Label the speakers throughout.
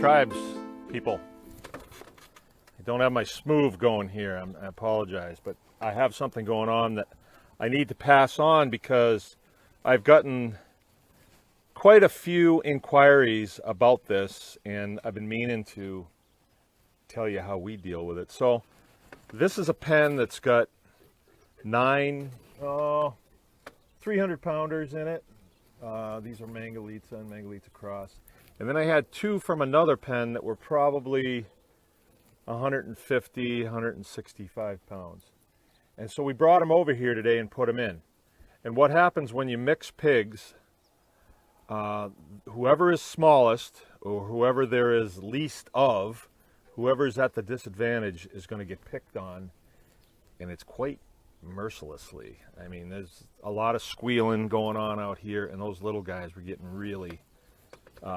Speaker 1: tribes, people. I don't have my smooth going here. I apologize, but I have something going on that I need to pass on because I've gotten quite a few inquiries about this, and I've been meaning to tell you how we deal with it. So this is a pen that's got 9 300-pounders in it. These are Mangalitsa and Mangalitsa Cross. And then I had 2 from another pen that were probably 150, 165 pounds. And so we brought them over here today and put them in. And what happens when you mix pigs, whoever is smallest or whoever there is least of, whoever is at the disadvantage is going to get picked on, and it's quite mercilessly. I mean, there's a lot of squealing going on out here, and those little guys were getting really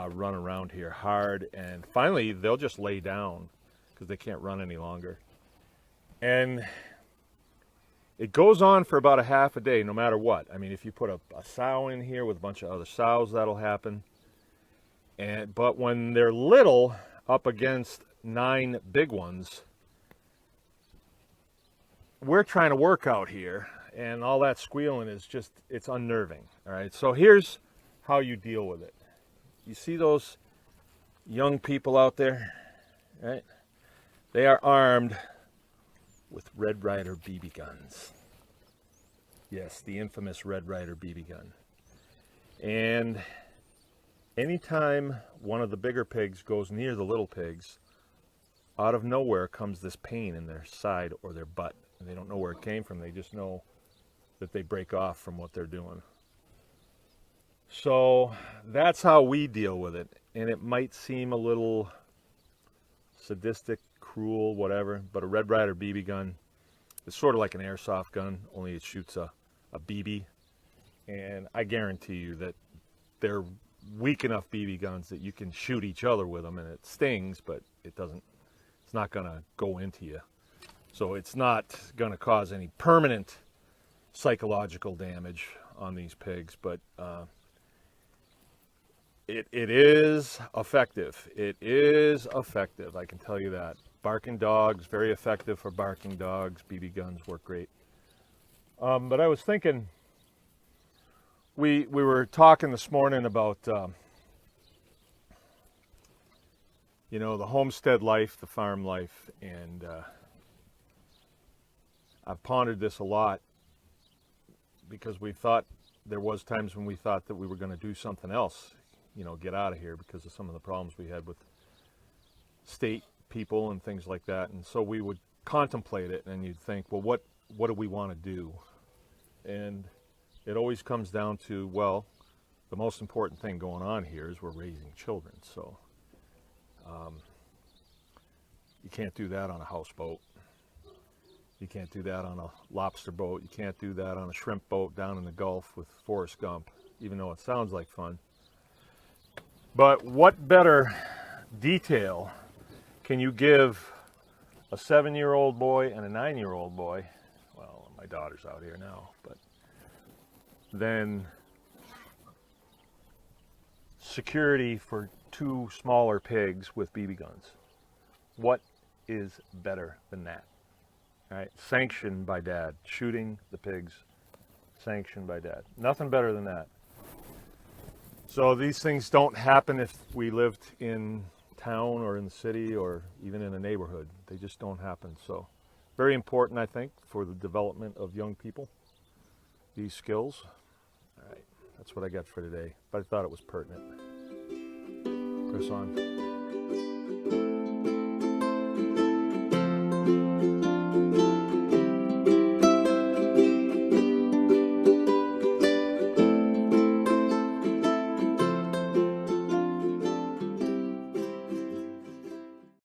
Speaker 1: run around here hard, and finally they'll just lay down because they can't run any longer. And it goes on for about a half a day no matter what. I mean, if you put a sow in here with a bunch of other sows, that'll happen. But when they're little, up against 9 big ones, we're trying to work out here, and all that squealing is just, it's unnerving. All right, so here's how you deal with it. You see those young people out there, right? They are armed with Red Ryder BB guns. Yes, the infamous Red Ryder BB gun. And anytime one of the bigger pigs goes near the little pigs, out of nowhere comes this pain in their side or their butt. And they don't know where it came from. They just know that they break off from what they're doing. So that's how we deal with it. And it might seem a little sadistic, cruel, whatever, but a Red Ryder BB gun is sort of like an airsoft gun, only it shoots a BB. And I guarantee you that they're weak enough BB guns that you can shoot each other with them, and it stings, but it's not going to go into you. So it's not going to cause any permanent psychological damage on these pigs, but it is effective. It is effective, I can tell you that. Barking dogs, very effective for barking dogs. BB guns work great. But I was thinking, we were talking this morning about, you know, the homestead life, the farm life, and I've pondered this a lot because there was times when we thought that we were going to do something else, you know, get out of here because of some of the problems we had with state people and things like that. And so we would contemplate it, and you'd think, well, what do we want to do? And it always comes down to, well, the most important thing going on here is we're raising children. So you can't do that on a houseboat. You can't do that on a lobster boat. You can't do that on a shrimp boat down in the Gulf with Forrest Gump, even though it sounds like fun. But what better detail can you give a 7-year-old boy and a 9-year-old boy, well, my daughter's out here now, but then security for 2 smaller pigs with BB guns? What is better than that? All right, sanctioned by dad, shooting the pigs, sanctioned by dad. Nothing better than that. So these things don't happen if we lived in town or in the city or even in a neighborhood. They just don't happen. So very important, I think, for the development of young people, these skills. All right, that's what I got for today, but I thought it was pertinent. Chris on.